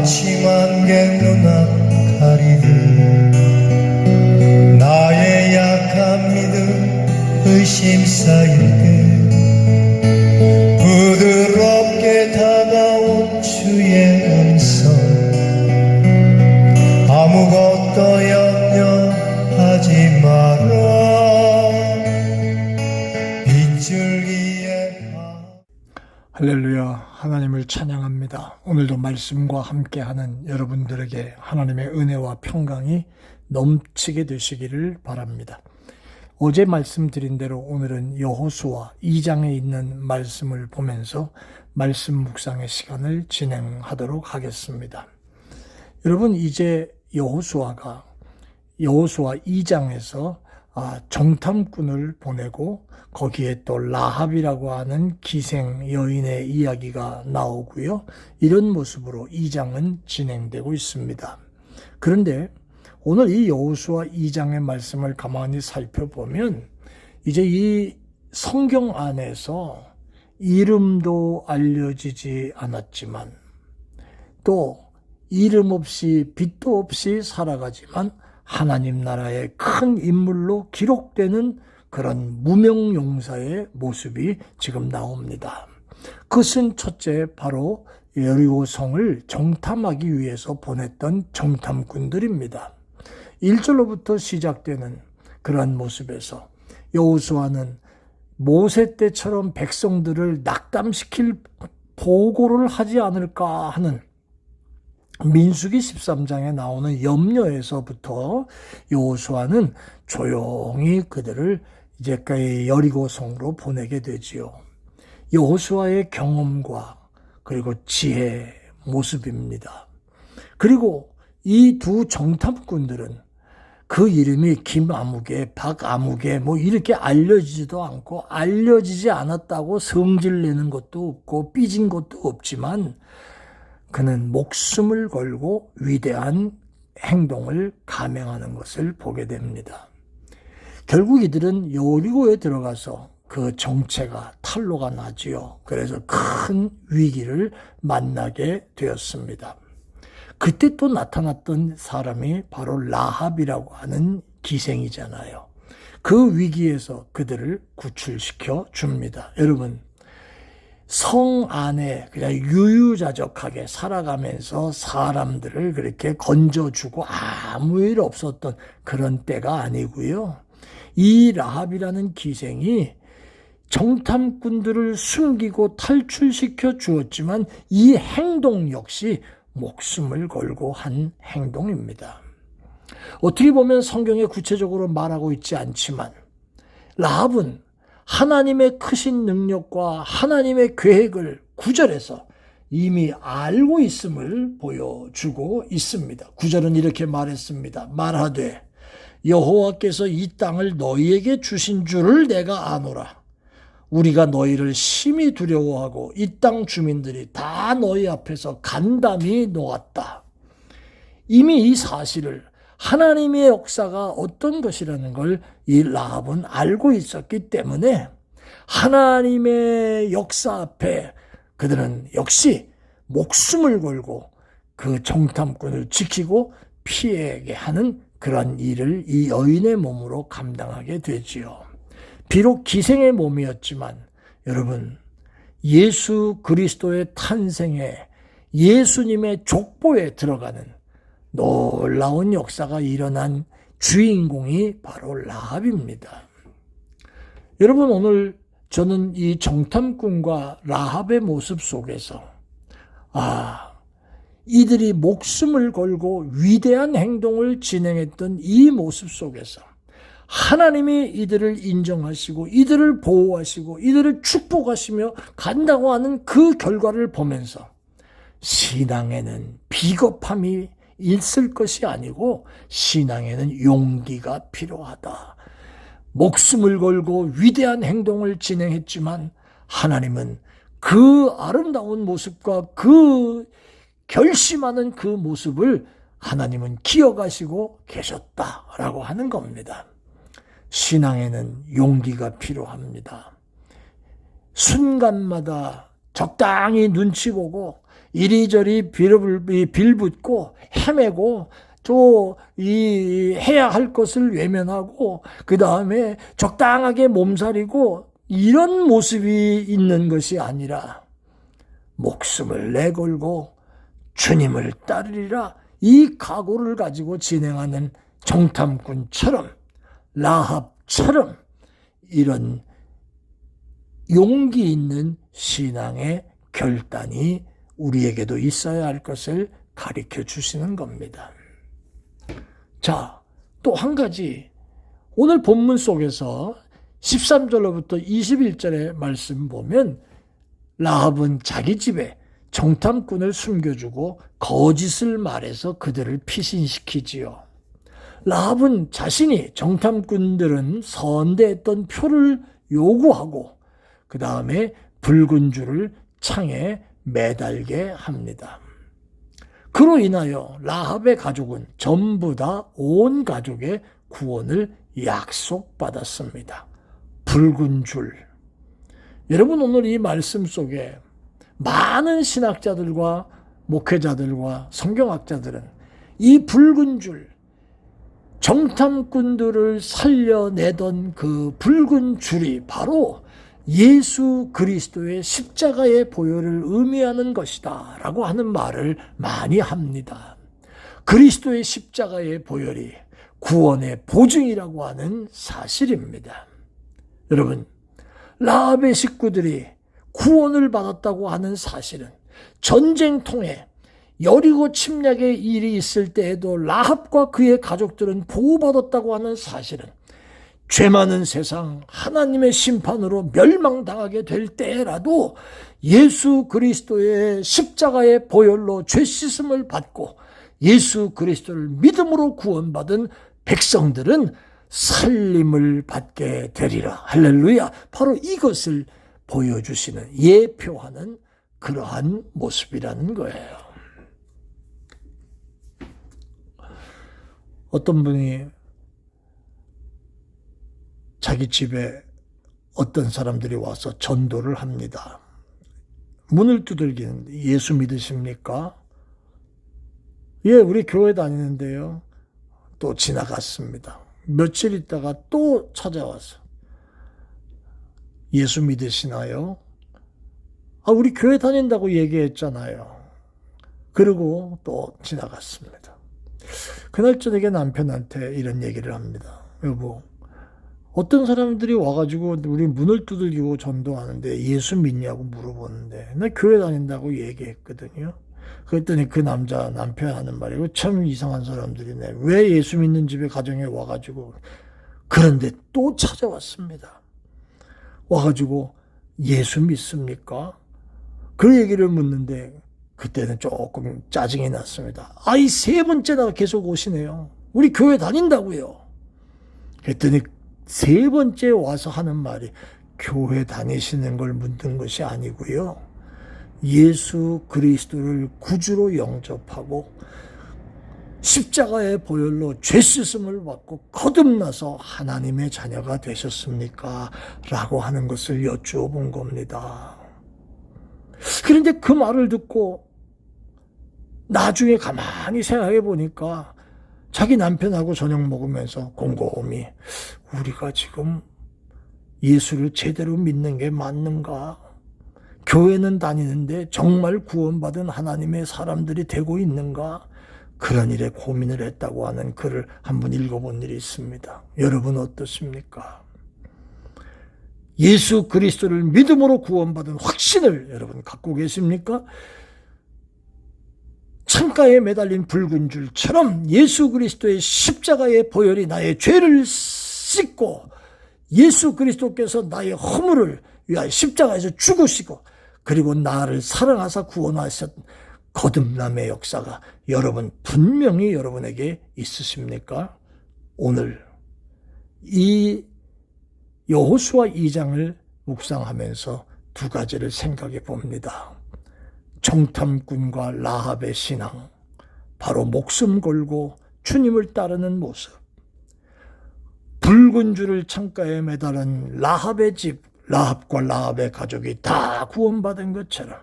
한심한 게 눈앞 가리듯 나의 약한 믿음 의심 쌓일 때 부드럽게 다가온 주의 음성 아무것도 염려하지 마라 빗줄기에 할렐루야, 하나님을 찬양합니다. 오늘도 말씀과 함께하는 여러분들에게 하나님의 은혜와 평강이 넘치게 되시기를 바랍니다. 어제 말씀드린 대로 오늘은 여호수아 2장에 있는 말씀을 보면서 말씀 묵상의 시간을 진행하도록 하겠습니다. 여러분, 이제 여호수아 2장에서 정탐꾼을 보내고 거기에 또 라합이라고 하는 기생 여인의 이야기가 나오고요. 이런 모습으로 2장은 진행되고 있습니다. 그런데 오늘 이 여호수아 2장의 말씀을 가만히 살펴보면 이제 이 성경 안에서 이름도 알려지지 않았지만 또 이름 없이 빛도 없이 살아가지만 하나님 나라의 큰 인물로 기록되는 그런 무명용사의 모습이 지금 나옵니다. 그것은 첫째 바로 여리고성을 정탐하기 위해서 보냈던 정탐꾼들입니다. 1절로부터 시작되는 그러한 모습에서 여호수아는 모세 때처럼 백성들을 낙담시킬 보고를 하지 않을까 하는 민수기 13장에 나오는 염려에서부터 여호수아는 조용히 그들을 이제 여리고성으로 보내게 되지요. 여호수아의 경험과 그리고 지혜의 모습입니다. 그리고 이 두 정탐꾼들은 그 이름이 김아무개, 박아무개 이렇게 알려지지도 않고 알려지지 않았다고 성질내는 것도 없고 삐진 것도 없지만 그는 목숨을 걸고 위대한 행동을 감행하는 것을 보게 됩니다. 결국 이들은 여리고에 들어가서 그 정체가 탄로가 나지요. 그래서 큰 위기를 만나게 되었습니다. 그때 또 나타났던 사람이 바로 라합이라고 하는 기생이잖아요. 그 위기에서 그들을 구출시켜 줍니다. 여러분, 성 안에 그냥 유유자적하게 살아가면서 사람들을 그렇게 건져주고 아무 일 없었던 그런 때가 아니고요. 이 라합이라는 기생이 정탐꾼들을 숨기고 탈출시켜 주었지만 이 행동 역시 목숨을 걸고 한 행동입니다. 어떻게 보면 성경에 구체적으로 말하고 있지 않지만 라합은 하나님의 크신 능력과 하나님의 계획을 9절에서 이미 알고 있음을 보여주고 있습니다. 9절은 이렇게 말했습니다. 말하되 여호와께서 이 땅을 너희에게 주신 줄을 내가 아노라. 우리가 너희를 심히 두려워하고 이 땅 주민들이 다 너희 앞에서 간담이 놓았다. 이미 이 사실을 하나님의 역사가 어떤 것이라는 걸 이 라합은 알고 있었기 때문에 하나님의 역사 앞에 그들은 역시 목숨을 걸고 그 정탐꾼을 지키고 피하게 하는 그런 일을 이 여인의 몸으로 감당하게 되지요. 비록 기생의 몸이었지만 여러분, 예수 그리스도의 탄생에 예수님의 족보에 들어가는 놀라운 역사가 일어난 주인공이 바로 라합입니다. 여러분, 오늘 저는 이 정탐꾼과 라합의 모습 속에서 이들이 목숨을 걸고 위대한 행동을 진행했던 이 모습 속에서 하나님이 이들을 인정하시고 이들을 보호하시고 이들을 축복하시며 간다고 하는 그 결과를 보면서 신앙에는 비겁함이 있을 것이 아니고 신앙에는 용기가 필요하다. 목숨을 걸고 위대한 행동을 진행했지만 하나님은 그 아름다운 모습과 그 결심하는 그 모습을 하나님은 기억하시고 계셨다라고 하는 겁니다. 신앙에는 용기가 필요합니다. 순간마다 적당히 눈치 보고 이리저리 빌붙고 헤매고 또 해야 할 것을 외면하고 그 다음에 적당하게 몸살이고 이런 모습이 있는 것이 아니라 목숨을 내걸고 주님을 따르리라 이 각오를 가지고 진행하는 정탐꾼처럼 라합처럼 이런 용기 있는 신앙의 결단이 우리에게도 있어야 할 것을 가르쳐 주시는 겁니다. 자, 또 한 가지 오늘 본문 속에서 13절로부터 21절의 말씀 보면 라합은 자기 집에 정탐꾼을 숨겨주고 거짓을 말해서 그들을 피신시키지요. 라합은 자신이 정탐꾼들은 선대했던 표를 요구하고 그 다음에 붉은 줄을 창에 매달게 합니다. 그로 인하여 라합의 가족은 전부 다 온 가족의 구원을 약속받았습니다. 붉은 줄. 여러분 오늘 이 말씀 속에 많은 신학자들과 목회자들과 성경학자들은 이 붉은 줄, 정탐꾼들을 살려내던 그 붉은 줄이 바로 예수 그리스도의 십자가의 보혈을 의미하는 것이다 라고 하는 말을 많이 합니다. 그리스도의 십자가의 보혈이 구원의 보증이라고 하는 사실입니다. 여러분, 라합의 식구들이 구원을 받았다고 하는 사실은 전쟁통에 여리고 침략의 일이 있을 때에도 라합과 그의 가족들은 보호받았다고 하는 사실은 죄 많은 세상 하나님의 심판으로 멸망당하게 될 때라도 예수 그리스도의 십자가의 보혈로 죄 씻음을 받고 예수 그리스도를 믿음으로 구원받은 백성들은 살림을 받게 되리라. 할렐루야. 바로 이것을 보여주시는 예표하는 그러한 모습이라는 거예요. 어떤 분이 자기 집에 어떤 사람들이 와서 전도를 합니다. 문을 두들기는데 예수 믿으십니까? 예, 우리 교회 다니는데요. 또 지나갔습니다. 며칠 있다가 또 찾아와서 예수 믿으시나요? 우리 교회 다닌다고 얘기했잖아요. 그리고 또 지나갔습니다. 그날 저녁에 남편한테 이런 얘기를 합니다. 여보, 어떤 사람들이 와가지고 우리 문을 두들기고 전도하는데 예수 믿냐고 물어보는데 나 교회 다닌다고 얘기했거든요. 그랬더니 그 남편 하는 말이 참 이상한 사람들이네. 왜 예수 믿는 집에 가정에 와가지고 그런데 또 찾아왔습니다. 와가지고 예수 믿습니까? 그 얘기를 묻는데 그때는 조금 짜증이 났습니다. 이 세 번째나 계속 오시네요. 우리 교회 다닌다고요. 그랬더니 세 번째 와서 하는 말이 교회 다니시는 걸 묻는 것이 아니고요. 예수 그리스도를 구주로 영접하고 십자가의 보혈로 죄 씻음을 받고 거듭나서 하나님의 자녀가 되셨습니까? 라고 하는 것을 여쭈어본 겁니다. 그런데 그 말을 듣고 나중에 가만히 생각해 보니까 자기 남편하고 저녁 먹으면서 곰곰이 우리가 지금 예수를 제대로 믿는 게 맞는가? 교회는 다니는데 정말 구원받은 하나님의 사람들이 되고 있는가? 그런 일에 고민을 했다고 하는 글을 한번 읽어본 일이 있습니다. 여러분 어떻습니까? 예수 그리스도를 믿음으로 구원받은 확신을 여러분 갖고 계십니까? 창가에 매달린 붉은 줄처럼 예수 그리스도의 십자가의 보혈이 나의 죄를 씻고 예수 그리스도께서 나의 허물을 위하여 십자가에서 죽으시고 그리고 나를 사랑하사 구원하셨 거듭남의 역사가 여러분 분명히 여러분에게 있으십니까? 오늘 이 여호수아 2장을 묵상하면서 두 가지를 생각해 봅니다. 정탐꾼과 라합의 신앙, 바로 목숨 걸고 주님을 따르는 모습. 붉은 줄을 창가에 매달은 라합의 집, 라합과 라합의 가족이 다 구원받은 것처럼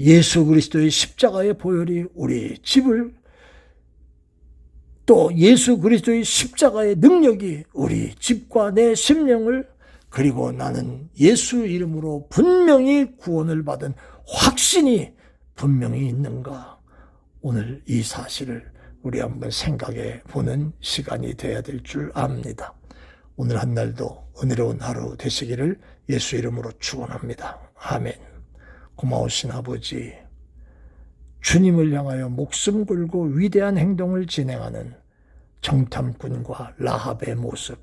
예수 그리스도의 십자가의 보혈이 우리 집을, 또 예수 그리스도의 십자가의 능력이 우리 집과 내 심령을, 그리고 나는 예수 이름으로 분명히 구원을 받은 확신이 분명히 있는가, 오늘 이 사실을 우리 한번 생각해 보는 시간이 되어야 될 줄 압니다. 오늘 한 날도 은혜로운 하루 되시기를 예수 이름으로 축원합니다. 아멘. 고마우신 아버지, 주님을 향하여 목숨 걸고 위대한 행동을 진행하는 정탐꾼과 라합의 모습,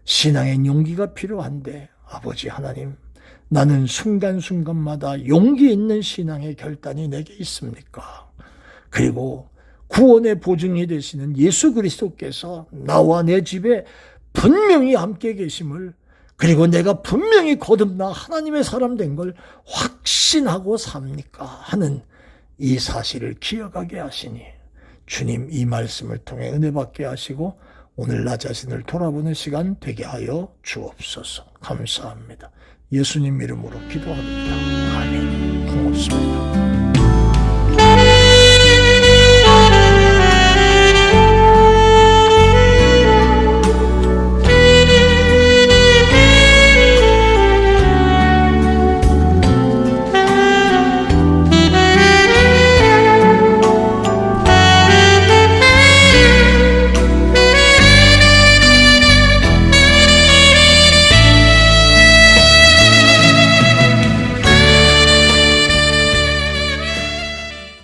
신앙의 용기가 필요한데 아버지 하나님, 나는 순간순간마다 용기 있는 신앙의 결단이 내게 있습니까? 그리고 구원의 보증이 되시는 예수 그리스도께서 나와 내 집에 분명히 함께 계심을, 그리고 내가 분명히 거듭나 하나님의 사람 된 걸 확신하고 삽니까? 하는 이 사실을 기억하게 하시니 주님, 이 말씀을 통해 은혜 받게 하시고 오늘 나 자신을 돌아보는 시간 되게 하여 주옵소서. 감사합니다. 예수님 이름으로 기도합니다. 아멘. 고맙습니다.